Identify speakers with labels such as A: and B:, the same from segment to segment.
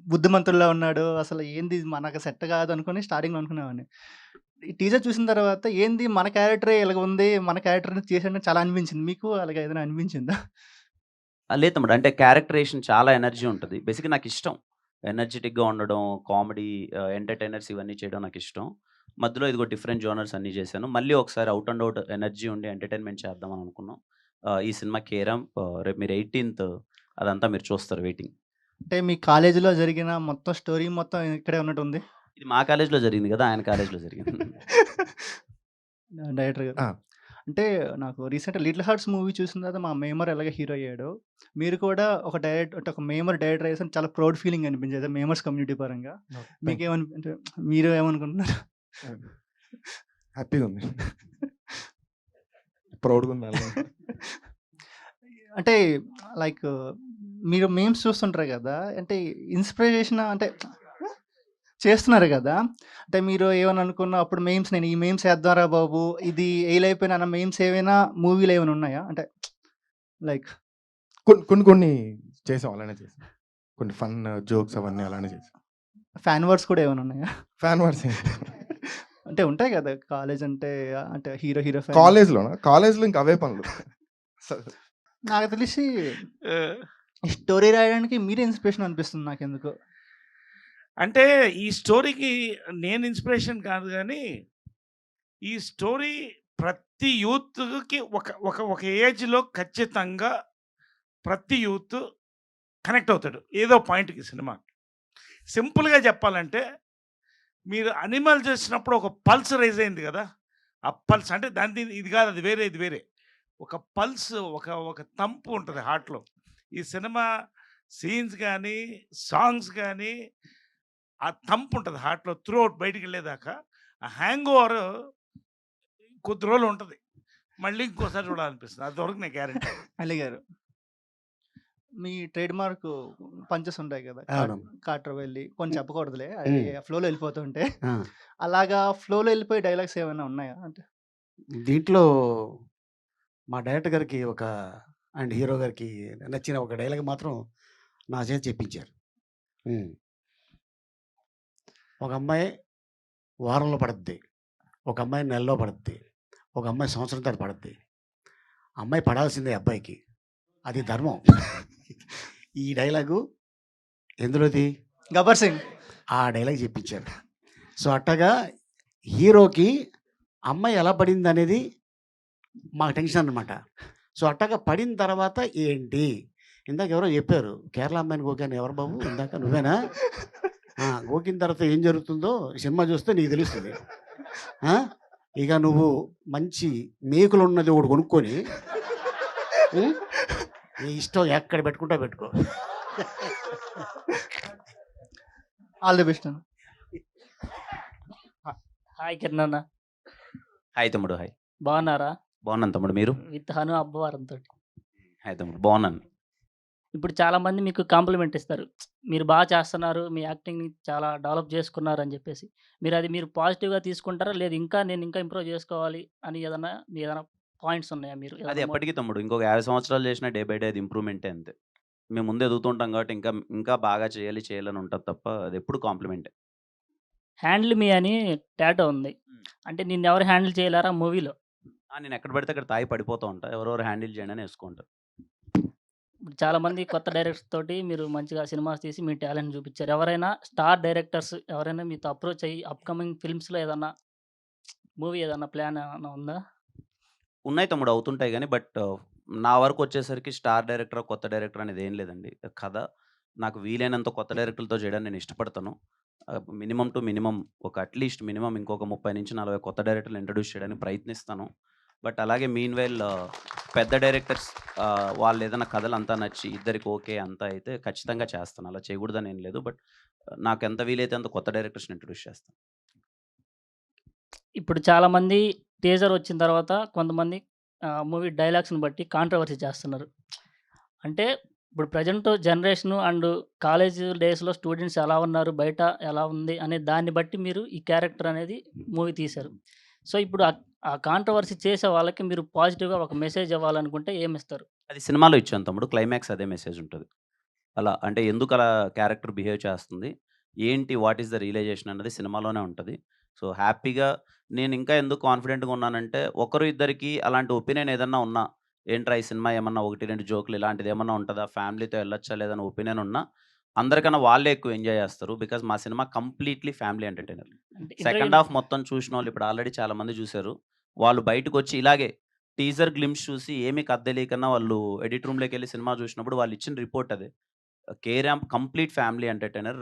A: బుద్ధిమంతుడిలా ఉన్నాడు. అసలు ఏంది ఇది మనకు సెట్ కాదు అనుకోని స్టార్టింగ్‌లో అనుకునేవాడిని. ఈ టీజర్ చూసిన తర్వాత ఏంది మన క్యారెక్టరే ఇలాగ ఉంది. మన క్యారెక్టర్‌ని చేసాడని చాలా అనిపించింది. మీకు అలాగ ఏదైనా అనిపించిందా?
B: లేదు తమ్ముడు. అంటే క్యారెక్టరేషన్ చాలా ఎనర్జీ ఉంటది. బేసిక్‌గా నాకిష్టం. ఎనర్జిటిక్‌గా ఉండడం, కామెడీ ఎంటర్‌టైనర్స్ ఇవన్నీ చేయడం నాకిష్టం. మధ్యలో ఇదిగో డిఫరెంట్ జోనర్స్ అన్నీ చేశాను. మళ్ళీ ఒకసారి ఔట్ అండ్ ఔట్ ఎనర్జీ ఉండి ఎంటర్‌టైన్‌మెంట్ చేద్దాం అని అనుకున్నాం. ఈ సినిమా 'కేరామ్' రేపు మీరు 18థ్ అదంతా మీరు చూస్తారు వెయిటింగ్.
A: అంటే మీ కాలేజీలో జరిగిన మొత్తం స్టోరీ మొత్తం ఇక్కడే ఉన్నట్టుంది.
B: ఇది మా కాలేజ్‌లో జరిగింది గదా! ఆయన కాలేజ్‌లో జరిగింది.
A: డైరెక్టర్ గారు.
C: ఆ!
A: అంటే నాకు రీసెంట్‌గా 'లిటిల్ హార్ట్స్' మూవీ చూసిన తర్వాత మా మేమర్ ఎలాగ హీరో అయ్యాడో, మీరు కూడా ఒక అంటే ఒక మేమర్ డైరెక్టర్ అయ్యేసరికి చాలా ప్రౌడ్ ఫీలింగ్ అనిపించేదా మేమర్స్ కమ్యూనిటీ పరంగా?
C: థాంక్
A: అంటే మీరు ఏమనుకుంటున్నారు?
C: యూ. హ్యాపీగుంది. ప్రౌడ్‌గుంది అలాగే.
A: అంటే లైక్ మీరు మీమ్స్ చూస్తుంటారు గదా! అంటే ఇన్‌స్పిరేషన్ అంటే చేస్తున్నారు గదా! అంటే మీరు ఏమని అనుకున్న అప్పుడు మీమ్స్ నేను ఈ మీమ్స్ ఏద్దాంరా బాబు! ఇది ఎయిలైపోయిన అన్న మీమ్స్ ఏవైనా మూవీలో ఏమైనా ఉన్నాయా? అంటే లైక్
C: కొన్ని చేసాం. అలానే చేసాం. కొన్ని ఫన్ జోక్స్ అవన్నీ అలానే చేసాం.
A: ఫ్యాన్ వర్డ్స్ కూడా ఏమైనా ఉన్నాయా?
C: ఫ్యాన్ వర్డ్స్ ఏం
A: అంటే ఉంటాయి గదా! కాలేజ్ అంటే హీరో ఫ్యాన్.
C: కాలేజ్‌లోనా? కాలేజ్‌లో ఇంక అవే పనులు. స
A: నాకు తెలిసి ఈ స్టోరీ రాయడానికి మీరే ఇన్‌స్పిరేషన్ అనిపిస్తుంది నాకెందుకో.
D: అంటే ఈ స్టోరీకి నేను ఇన్స్పిరేషన్ కాదు కానీ ఈ స్టోరీ ప్రతి యూత్‌కి ఒక ఒక ఒక ఏజ్‌లో ఖచ్చితంగా ప్రతి యూత్ కనెక్ట్ అవుతాడు. ఏదో పాయింట్‌కి సినిమా. సింపుల్‌గా చెప్పాలంటే మీరు 'అనిమల్' చూసినప్పుడు ఒక పల్స్ రైజ్ అయింది కదా! ఆ పల్స్ అంటే దానిది ఇది కాదు, అది వేరే, ఇది వేరే. ఒక పల్స్, ఒక ఒక తంపు ఉంటది హార్ట్‌లో. ఈ సినిమా సీన్స్ గానీ, సాంగ్స్ గానీ, ఆ తంపు ఉంటది హార్ట్‌లో త్రూ ఔట్ బయటికెళ్ళేదాకా. ఆ హ్యాంగ్ ఓవర్ కొద్ది రోజులు ఉంటది. మళ్ళీ ఇంకోసారి చూడాలనిపిస్తది. అంతవరకు నేను గ్యారంటీ.
A: అలీ గారు. మీ ట్రేడ్ మార్క్ పంచెస్ ఉంటాయి కదా!
E: అవును.
A: కార్టర్ వెళ్ళి కొన్ని చెప్పకూడదులే. అది
E: హ్మ్.
A: ఫ్లోలో వెళ్ళిపోతుంటే.
E: ఆ!
A: అలాగా ఫ్లోలో వెళ్ళిపోయే డైలాగ్స్ ఏమైనా ఉన్నాయా? అంటే
E: దీంట్లో మా డైరెక్టర్ గారికి అండ్ హీరో గారికి నచ్చిన ఒక డైలాగ్ మాత్రం నా చేత చెప్పించారు. హ్మ్. ఒక అమ్మాయి వారంలో పడుద్ది. ఒక అమ్మాయి నెలలో పడుద్ది. ఒక అమ్మాయి సంవత్సరం తరబడి పడుద్ది. అమ్మాయి పడాల్సిందే అబ్బాయికి. అది ధర్మం. ఈ డైలాగు ఎందులోది?
A: 'గబ్బర్ సింగ్.'
E: ఆ డైలాగ్ చెప్పించారు. సో, అట్టగా హీరోకి అమ్మాయి ఎలా పడిందనేది మాకు టెన్షన్ అనమాట. సో, అట్టగా పడిన తర్వాత ఏంటి? ఇందాక ఎవరో చెప్పారు. కేరళ అమ్మాయిని గోకాను ఎవరు బాబు ఇందాక నువ్వేనా? ఆ! గోకిన తర్వాత ఏం జరుగుతుందో సినిమా చూస్తే నీకు తెలుస్తది. ఆ! ఇక నువ్వు మంచి మేకులున్నది ఒకటి కొనుక్కొని హ్మ్. నీ ఇష్టం ఎక్కడ పెట్టుకుంటావో పెట్టుకో.
A: ఆల్ ది బెస్ట్ అన్న.
F: హాయ్ కిరణ్.
B: హాయ్ తమ్ముడు. హాయ్.
F: బాగున్నారా?
B: బాగున్నాను తమ్ముడు. మీరు?
F: విత్ హను అబ్బవరంతోటి.
B: హాయ్ తమ్ముడు. బాగున్నాను.
F: ఇప్పుడు చాలామంది మీకు కాంప్లిమెంట్ ఇస్తారు. మీరు బాగా చేస్తున్నారు. మీ యాక్టింగ్‌ని చాలా డెవలప్ చేసుకున్నారు అని చెప్పేసి. మీరు పాజిటివ్‌గా తీసుకుంటారా? లేదు నేను ఇంకా ఇంప్రూవ్ చేసుకోవాలి అని ఏదైనా పాయింట్స్ ఉన్నాయా మీరు?
B: అది
F: ఏదైనా
B: ఎప్పటికి తమ్ముడు. ఇంకొక 50 సంవత్సరాలు చేసినా డే బై డే అది ఇంప్రూవ్‌మెంటే అంతే. మేము ముందు ఎదుగుతుంటాం కాబట్టి ఇంకా బాగా చేయాలని ఉంటది తప్ప అదెప్పుడు కాంప్లిమెంటే.
F: హ్యాండిల్ మీ అని టాటూ ఉంది. అంటే నిన్నెవరు హ్యాండిల్ చేయలేరా మూవీలో?
B: నేను ఎక్కడ పడితే అక్కడ తాగి పడిపోతూ ఉంటా. ఎవరెవరు హ్యాండిల్ చేయండి అని ఏసుకుంటారు.
F: ఇప్పుడు చాలామంది కొత్త డైరెక్టర్స్ తోటి మీరు మంచిగా సినిమాస్ తీసి మీ టాలెంట్ చూపిచ్చారు. ఎవరైనా స్టార్ డైరెక్టర్స్ ఎవరైనా మీతో అప్రోచ్ అయ్యి అప్‌కమింగ్ ఫిల్మ్స్‌లో ఏదన్నా మూవీ ఏదన్నా ప్లాన్ ఏమన్నా ఉందా?
B: ఉన్నాయి తమ్ముడు అవుతుంటాయి గానీ నా వరకొచ్చేసరికి స్టార్ డైరెక్టర్, కొత్త డైరెక్టర్ అనేది ఏం లేదండి. కథ నాకు వీలైనంత కొత్త డైరెక్టర్లతో చేయడానికి నేను ఇష్టపడతాను. Minimum to minimum at least minimum ఇంకొక 30-40 కొత్త డైరెక్టర్‌లు ఇంట్రొడ్యూస్ చేయడానికి ప్రయత్నిస్తాను. అలాగే మీన్‌వైల్ పెద్ద డైరెక్టర్స్ వాళ్ళేదైనా కథలంతా నచ్చి ఇద్దరికి ఓకే అంతా అయితే ఖచ్చితంగా చేస్తాను. అలా చేయకూడదని ఏం లేదు. నాకెంత వీలైతే అంత కొత్త డైరెక్టర్స్‌ని ఇంట్రొడ్యూస్ చేస్తాను.
F: ఇప్పుడు చాలామంది టీజర్ వచ్చిన తర్వాత కొంతమంది మూవీ డైలాగ్స్‌ని బట్టి కాంట్రోవర్సీ చేస్తున్నారు. అంటే ఇప్పుడు ప్రెజెంట్ జనరేషను అండ్ కాలేజ్ డేస్‌లో స్టూడెంట్స్ ఎలా ఉన్నారు, బయట ఎలా ఉంది అనే దాన్ని బట్టి మీరు ఈ క్యారెక్టర్ అనేది మూవీ తీశారు. సో, ఇప్పుడు ఆ కాంట్రోవర్సీ చేసే వాళ్ళకి మీరు పాజిటివ్‌గా ఒక మెసేజ్ ఇవ్వాలనుకుంటే ఏమిస్తారు?
B: అది సినిమాలో ఇచ్చాను తమ్ముడు. క్లైమాక్స్ అదే మెసేజ్ ఉంటది. అలా అంటే ఎందుకు అలా క్యారెక్టర్ బిహేవ్ చేస్తుంది? ఏంటి? వాట్ ఈస్ ద రియలైజేషన్ అన్నది సినిమాలోనే ఉంటది. సో, హ్యాపీగా నేను ఇంకా ఎందుకు కాన్ఫిడెంట్‌గా ఉన్నానంటే, ఒకరు ఇద్దరికి అలాంటి ఒపీనియన్ ఏదన్నా ఉన్నా, ఏంట్రా ఈ సినిమా ఏమన్నా 1, 2 జోకులు ఇలాంటిదేమన్నా ఉంటదా? ఫ్యామిలీతో ఎళ్ళొచ్చా లేదా? అని ఒపీనియన్ ఉన్నా, అందరికన్నా వాళ్ళే ఎక్కువ ఎంజాయ్ చేస్తారు. బికాజ్ మా సినిమా కంప్లీట్‌లీ ఫ్యామిలీ ఎంటర్‌టైనర్.
F: అంటే
B: సెకండ్
F: ఇంటర్వ్యూలో
B: హాఫ్ మొత్తం చూసినోళ్ళు ఇప్పుడు ఆల్రెడీ చాలా మంది చూసారు. వాళ్ళు బయటకొచ్చి ఇలాగే టీజర్ గ్లింప్స్ చూసి ఏమి కథ తెలియకన్నా వాళ్ళు ఎడిట్ రూమ్‌లోకెళ్ళి సినిమా చూసినప్పుడు వాళ్ళిచ్చిన రిపోర్ట్ అదే. 'K ramp' complete family entertainer.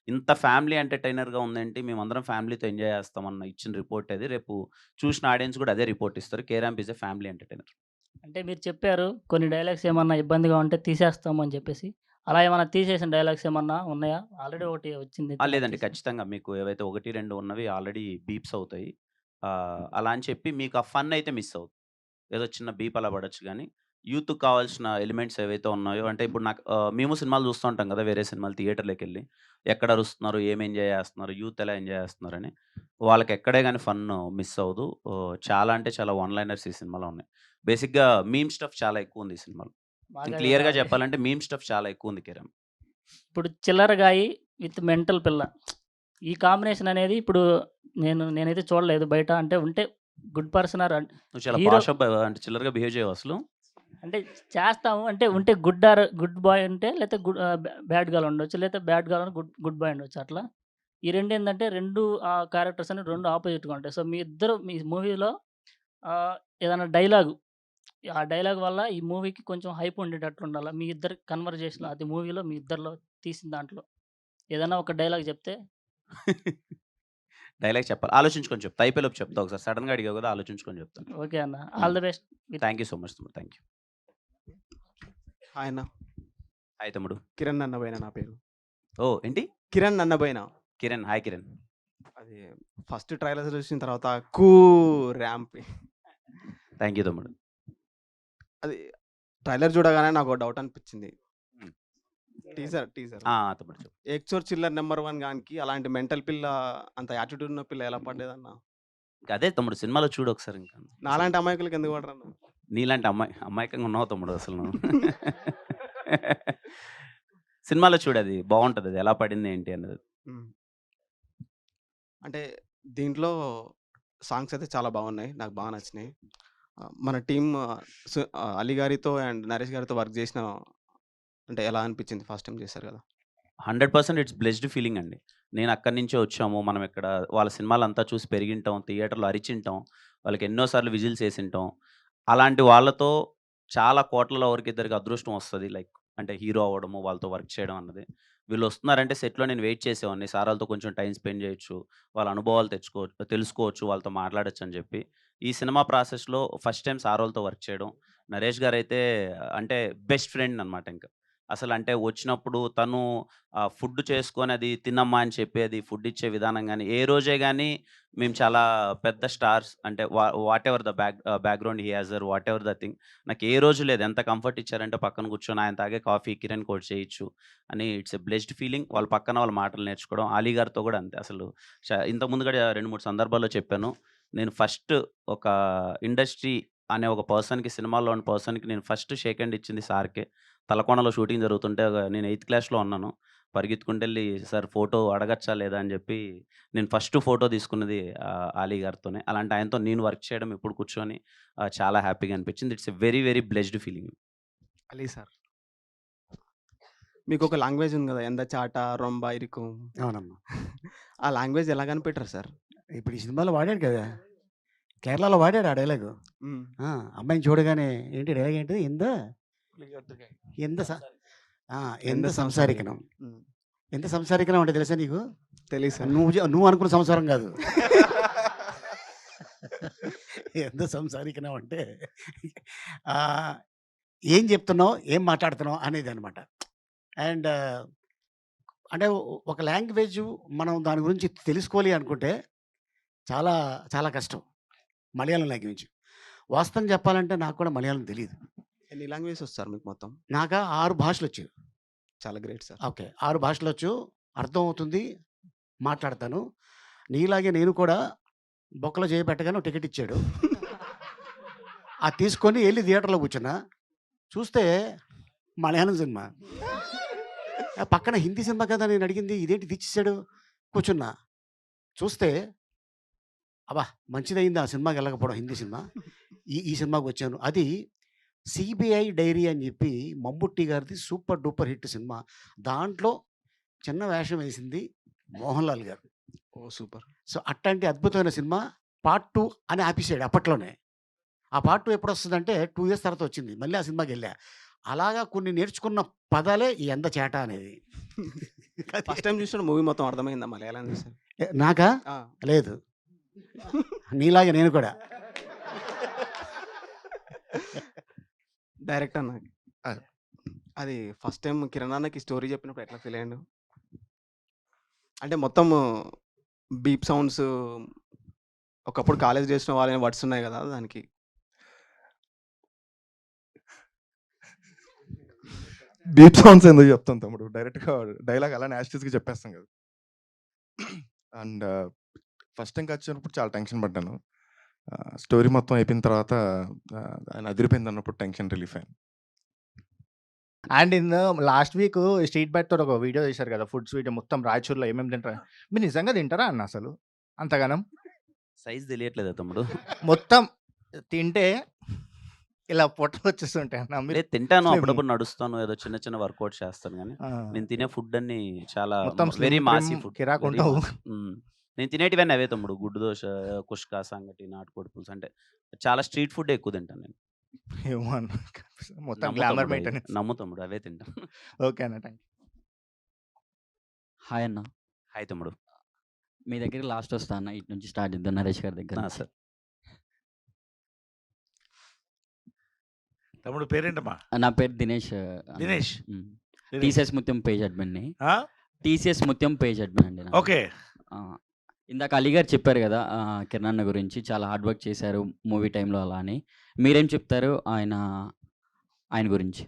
B: ఇంత ఫ్యామిలీ ఎంటర్‌టైనర్‌గా ఉందేంటి, మేమందరం ఫ్యామిలీతో ఎంజాయ్ చేస్తామన్న ఇచ్చిన రిపోర్ట్ అది. రేపు చూసిన ఆడియన్స్ కూడా అదే రిపోర్ట్ ఇస్తారు. 'K ramp' is a family entertainer.
F: అంటే మీరు చెప్పారు కొన్ని డైలాగ్స్ ఏమన్నా ఇబ్బందిగా ఉంటే తీసేస్తాము అని చెప్పేసి. అలా ఏమన్నా తీసేసిన డైలాగ్స్ ఏమన్నా ఉన్నాయా? ఆల్రెడీ ఒకటి వచ్చింది. అది
B: లేదండి.
F: తీసేసారా?
B: ఖచ్చితంగా మీకు ఏవైతే 1, 2 ఉన్నవి ఆల్రెడీ బీప్స్ అవుతాయి. అలా అని చెప్పి మీకు ఆ ఫన్ అయితే మిస్ అవుద్ది. ఏదో చిన్న బీప్ అలా పడొచ్చు గానీ, యూత్‌కి కావాల్సిన ఎలిమెంట్స్ ఏవైతే ఉన్నాయో అంటే ఇప్పుడు నాకు మేము సినిమాలు చూస్తూ ఉంటాం కదా! వేరే సినిమాలు థియేటర్‌లోకెళ్ళి. ఎక్కడ అరుస్తున్నారు? ఏం ఎంజాయ్ చేస్తున్నారు? యూత్ ఎలా ఎంజాయ్ చేస్తున్నారని. వాళ్ళకి ఎక్కడే గాని ఫన్ మిస్ అవ్వదు. చాలా అంటే చాలా వన్ లైనర్స్ ఈ సినిమాలో ఉన్నాయి. బేసిక్‌గా మీమ్ స్టఫ్ చాలా ఎక్కువుంది ఈ సినిమాలో.
F: బాగా
B: క్లియర్‌గా చెప్పాలంటే మీమ్ స్టఫ్ చాలా ఎక్కువుంది 'కిరణ్'.
F: ఇప్పుడు చిల్లరగాయి విత్ మెంటల్ పిల్ల. ఈ కాంబినేషన్ అనేది ఇప్పుడు నేనైతే చూడలేదు బయట. అంటే ఉంటే గుడ్ పర్సన్ ఆర్
B: నువ్వు చాలా
F: హీరో
B: అంటే చిల్లరగా బిహేవ్ చేయవా అసలు?
F: అంటే చేస్తాము. అంటే ఉంటే గుడ్ బాయ్ ఉంటే లేతే బ్యాడ్ గర్ల్ ఉండొచ్చు. లేతే బ్యాడ్ గర్ల్ గుడ్ బాయ్ ఉండొచ్చు అట్లా. ఈ రెండేందంటే 2 క్యారెక్టర్స్ అనేవి 2 ఆపోజిట్‌గా ఉంటాయి. సో, మీ మూవీలో ఏదైనా డైలాగు ఆ డైలాగ్ వల్ల ఈ మూవీకి కొంచెం హైప్ ఉండేటట్లు ఉండాల. మీ ఇద్దరి కన్వర్జేషన్ అది మూవీలో మీ ఇద్దరిలో తీసిన దాంట్లో. ఏదైనా ఒక డైలాగ్ చెప్తే
B: డైలాగ్ చెప్పాలి. ఆలోచించుకొని చెప్తా. అయిపోయేలోపు చెప్తా ఒకసారి. సడెన్‌గా అడిగావు కదా! ఆలోచించుకొని చెప్తాను.
F: ఓకే అన్న.
B: Hmm.
F: All the best.
B: Thank you so much తమ్ముడు. Thank you.
G: హాయ్ అన్న.
B: హాయ్ తమ్ముడు.
G: కిరణ్ అన్నబోయిన నా పేరు.
B: ఓహ్! ఏంటి?
G: కిరణ్ అన్నబోయిన.
B: కిరణ్. హాయ్ కిరణ్.
G: అది ఫస్ట్ ట్రైలర్స్ చూసిన తర్వాత ర్యాంప్
B: థాంక్ యూ తమ్ముడు.
G: అది ట్రైలర్ చూడగానే నాకు ఒక డౌట్ అనిపించింది.
B: హ్మ్.
G: టీజర్
B: తమ్ముడు చెప్పు.
G: ఎక్సోర్ చిల్లర్ నెంబర్ 1 గానికి అలాంటి మెంటల్ పిల్ల అంత యాటిట్యూడ్ ఉన్న పిల్ల ఎలా పడ్డదన్న?
B: అదే తమ్ముడు సినిమాలో చూడు ఒకసారి ఇంకా. అసలు
G: నాలాంటి అమాయకులకి ఎందుకు పడరన్న?
B: నీలాంటి అమాయకంగా ఉన్నావు తమ్ముడు అసలు నువ్వు. సినిమాలో చూడు అది బావుంటది. అది ఎలా పడింది ఏంటి అన్నది.
G: హ్మ్. అంటే దీంట్లో సాంగ్స్ అయితే చాలా బాగున్నాయి. నాకు బాగా నచ్చినాయి. మన టీమ్ అలీ గారితో అండ్ నరేష్ గారితో వర్క్ చేసిన అంటే ఎలా అనిపించింది? ఫస్ట్ టైమ్ చేశారు కదా!
B: 100% ఇట్స్ బ్లెస్డ్ ఫీలింగ్ అండి. నేను అక్కడి నుంచే వచ్చాము. మనం ఇక్కడ వాళ్ళ సినిమాలంతా చూసి పెరిగింటాం. థియేటర్‌లో అరిచింటాం. వాళ్ళకి ఎన్నో సార్లు విజిల్స్ ఏసింటాం. అలాంటి వాళ్ళతో చాలా కోట్లలో ఒకరికిద్దరికి అదృష్టం వస్తది. లైక్ అంటే హీరో అవ్వడము, వాళ్ళతో వర్క్ చేయడం అన్నది. వీళ్ళొస్తున్నారంటే సెట్‌లో నేను వెయిట్ చేసేవాడిని. సార్ ఆళ్ళతో కొంచెం టైమ్ స్పెండ్ చేయొచ్చు. వాళ్ళ అనుభవాలు తెలుసుకోవచ్చు. వాళ్ళతో మాట్లాడొచ్చు అని చెప్పి. ఈ సినిమా ప్రాసెస్‌లో ఫస్ట్ టైమ్ సారోళ్ళతో వర్క్ చేయడం. నరేష్ గారైతే అంటే బెస్ట్ ఫ్రెండ్ అన్నమాట ఇంక. అసలంటే వచ్చినప్పుడు తను ఫుడ్ చేసుకొని అది తినమ్మా అని చెప్పేది, ఫుడ్ ఇచ్చే విధానం గాని, ఏ రోజే గాని మేము చాలా పెద్ద స్టార్స్ అంటే whatever the background he has whatever the thing. నాకు ఏ రోజు లేదు. ఎంత కంఫర్ట్ ఇచ్చారంటే పక్కన కూర్చొని ఆయన తాగే కాఫీ కిరణ్‌కి ఒకటి చేయొచ్చు అని ఇట్స్ ఎ బ్లెస్డ్ ఫీలింగ్. వాళ్ళ పక్కన వాళ్ళ మాటలు నేర్చుకోవడం. అలీ గారితో కూడా అంతే. అసలు ఇంతకుముందు కూడా 2, 3 సందర్భాల్లో చెప్పాను. నేను ఫస్ట్ ఒక ఇండస్ట్రీ అనే ఒక పర్సన్‌కి సినిమాలో ఉన్న పర్సన్‌కి నేను ఫస్ట్ షేక్ హ్యాండ్ ఇచ్చింది సార్‌కే. తలకోనలో షూటింగ్ జరుగుతుంటే నేను ఎయిత్ క్లాస్‌లో ఉన్నాను. పరిగెత్తుకుంటెళ్ళి సార్ ఫోటో అడగచ్చా లేదా అని చెప్పి నేను ఫస్ట్ ఫోటో తీసుకున్నది అలీ గారితోనే. అలాంటి ఆయనతో నేను వర్క్ చేయడం ఇప్పుడు కూర్చొని చాలా హ్యాపీగా అనిపించింది. It's a very very blessed feeling.
G: Ali sir. మీకు ఒక లాంగ్వేజ్ ఉంది కదా! ఎంద చాట, రొంబ, ఇరుకు.
E: అవునమ్మా.
G: ఆ లాంగ్వేజ్ ఎలా కనిపెట్టారు సార్?
E: ఇప్పుడు ఈ సినిమాలో వాడాడు కదా! కేరళలో వాడాడు ఆ డైలాగు.
G: హ్మ్.
E: అమ్మాయిని చూడగానే ఏంటి డైలాగ్ ఏంటిది? ఎంత స ఆ! ఎంత సంసారికనం.
G: హ్మ్.
E: ఎంత సంసారికనం అంటే తెలుసా నీకు?
G: తెలీదు సార్.
E: నువ్వు అనుకున్న సంసారం కాదు. ఎంత సంసారికనం అంటే ఏం చెప్తున్నావు? ఏం మాట్లాడుతున్నావు? అనేదనమాట. అండ్ అంటే ఒక లాంగ్వేజు మనం దాని గురించి తెలుసుకోవాలి అనుకుంటే చాలా చాలా కష్టం. మలయాళం లాంగ్వేజ్. వాస్తవం చెప్పాలంటే నాకు కూడా మలయాళం తెలీదు.
G: ఎన్ని లాంగ్వేజెస్ వచ్చు సార్ మీకు మొత్తం?
E: నాకా 6 భాషలొచ్చు.
G: చాలా గ్రేట్ సార్.
E: ఓకే. 6 భాషలొచ్చు. అర్థమవుతుంది. మాట్లాడతాను. నీలాగే నేను కూడా బొక్కలో చేయి పెట్టగానే టికెట్ ఇచ్చాడు. అది తీసుకొని ఎళ్లి థియేటర్‌లో కూర్చున్నా. చూస్తే మలయాళం సినిమా. పక్కన హిందీ సినిమా కదా నేను అడిగింది, ఇదేంటి తెచ్చేసాడు. కూర్చున్నా. చూస్తే అబ్బా! మంచిదయింది ఆ సినిమాకి వెళ్ళకపోవడం, హిందీ సినిమా. ఈ సినిమాకి వచ్చాను. అది 'సీబీఐ డైరీ' అని చెప్పి మమ్ముట్టి గారిది సూపర్ డూపర్ హిట్ సినిమా. దాంట్లో చిన్న వేషం వేసింది మోహన్ లాల్ గారు.
G: ఓ సూపర్.
E: సో, అట్లాంటి అద్భుతమైన సినిమా పార్ట్ 2 అని ఆపేసాడు అప్పట్లోనే. ఆ పార్ట్ 2 ఎప్పుడొస్తదంటే 2 ఇయర్స్ తర్వాత వచ్చింది. మళ్ళీ ఆ సినిమాకెళ్ళా. అలాగా కొన్ని నేర్చుకున్న పదాలే ఈ అందచేట అనేది.
G: ఫస్ట్ టైమ్ చూసిన మూవీ మొత్తం అర్థమైందా మలయాళం చూసాను?
E: నాకా? లేదు. నీలాగే నేను కూడా.
G: డైరెక్ట్ అన్న
C: ఆ.
G: అది ఫస్ట్ టైం కిరణ్ అన్నకి స్టోరీ చెప్పినప్పుడు ఎట్లా ఫీల్ అయ్యిండు? అంటే మొత్తం బీప్ సౌండ్స్ ఒకప్పుడు కాలేజ్ చేసిన వాళ్ళని వర్డ్స్ ఉన్నాయి కదా దానికి.
C: బీప్ సౌండ్స్ ఎందుకు చెప్తాం తమ్ముడు, డైరెక్ట్గా డైలాగ్ అలా యాస్టిస్గా చెప్పేస్తాం కదా. అండ్ ఫస్ట్ టైం వచ్చినప్పుడు చాలా టెన్షన్ పడ్డాను. స్టోరీ మొత్తం అయిపోయిన తర్వాత ఆయన అదిరిపోయింది అన్నప్పుడు టెన్షన్ రిలీఫ్ అయింది.
A: And last week street bite తోటి ఒక వీడియో చేశారు కదా, ఫుడ్స్ వీడియో. మొత్తం రాయచూర్లో ఏమేమి తింటారా, మీరు నిజంగా తింటారా అన్న అసలు అంతగానం?
B: సైజ్ తెలియట్లేదా తమ్ముడు?
A: మొత్తం తింటే ఇలా పొట్టలు వచ్చేస్తుంటాయి అన్న మీరు.
B: లేదు, తింటాను,
A: Slim.
B: అప్పుడప్పుడు నడుస్తాను, ఏదో చిన్న చిన్న వర్కౌట్ చేస్తాను. కానీ
A: ఆ,
B: నేను తినే ఫుడ్ అన్ని చాలా
A: మొత్తం
B: very
A: slim,
B: Masih
A: trim,
B: food.
A: కిరాక్ ఉంటావు.
B: నేను తినేటివన్నీ అవే తమ్ముడు. గుడ్డు దోశ, కుష్కా, సంగటి, నాటుకోడి పులుసు, అంటే చాలా స్ట్రీట్ ఫుడ్ ఎక్కువ తింటాను నేను.
A: ఏమో అన్న, మొత్తం
B: నమ్ము
A: గ్లామర్
B: తమ్ముడు,
A: మెయింటెనెన్స్.
B: నమ్ము తమ్ముడు, అవే తింటాను.
A: ఓకే అన్న, థ్యాంక్
H: హాయ్ అన్న.
B: హాయ్ తమ్ముడు.
H: మీ దగ్గరికి లాస్ట్ వస్తా అన్న. ఇటు నుంచి స్టార్ట్ చేద్దాం నరేష్ గారి దగ్గర నుంచి.
B: సార్,
D: తమ్ముడు పేరేంటమ్మా?
H: నా పేరు దినేష్ అన్న.
D: దినేష్. దినేష్.
H: టీసీఎస్ ముత్యం పేజ్ అడ్మిన్ని.
D: ఆ?
H: టీసీఎస్ ముత్యం పేజ్ అడ్మిన్ అండి నాది.
D: ఓకే.
H: ఆ, ఇందాక అలీ గారు చెప్పారు కదా కిరణ్ అన్న గురించి, చాలా హార్డ్ వర్క్ చేశారు మూవీ టైంలో అలా అని. మీరేం చెప్తారు ఆయన గురించి?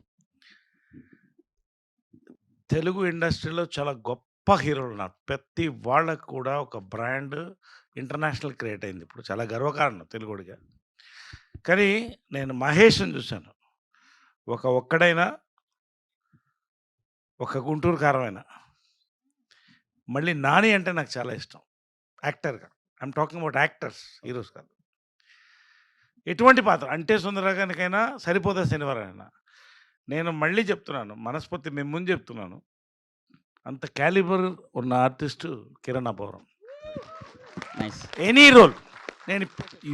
D: తెలుగు ఇండస్ట్రీలో చాలా గొప్ప హీరోలు ఉన్నారు. ప్రతి వాళ్ళకు కూడా ఒక బ్రాండ్ ఇంటర్నేషనల్ క్రియేట్ అయింది. ఇప్పుడు చాలా గర్వకారణం తెలుగుడిగా. కానీ నేను మహేష్ని చూశాను. ఒక్కడైనా, ఒక గుంటూరు కారమైనా. మళ్ళీ నాని అంటే నాకు చాలా ఇష్టం యాక్టర్గా. I'm talking about actors, heroes కాదు. ఎటువంటి పాత్ర అంటే సుందరగానికైనా సరిపోదా శనివారం అయినా. నేను మళ్ళీ చెప్తున్నాను, మనస్ఫూర్తి మేము ముందు చెప్తున్నాను, అంత క్యాలిబర్ ఉన్న artist Kiran Abbavaram.
H: Nice.
D: Any role నేను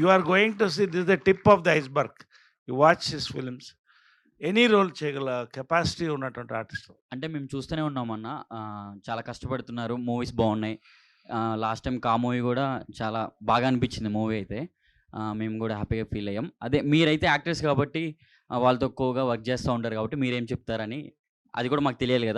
D: you are going to see this the tip of the iceberg. You watch his films. Any role చేయగల కెపాసిటీ ఉన్నటువంటి ఆర్టిస్ట్.
H: అంటే మేము చూస్తూనే ఉన్నామన్న, చాలా కష్టపడుతున్నారు, మూవీస్ బాగున్నాయి. లాస్ట్ టైం కా మూవీ కూడా చాలా బాగా అనిపించింది మూవీ అయితే. మేము కూడా హ్యాపీగా ఫీల్ అయ్యాం. అదే మీరైతే యాక్టర్స్ కాబట్టి వాళ్ళతో ఎక్కువగా వర్క్ చేస్తూ ఉంటారు కాబట్టి మీరేం చెప్తారని, అది కూడా మాకు తెలియాలి కదా.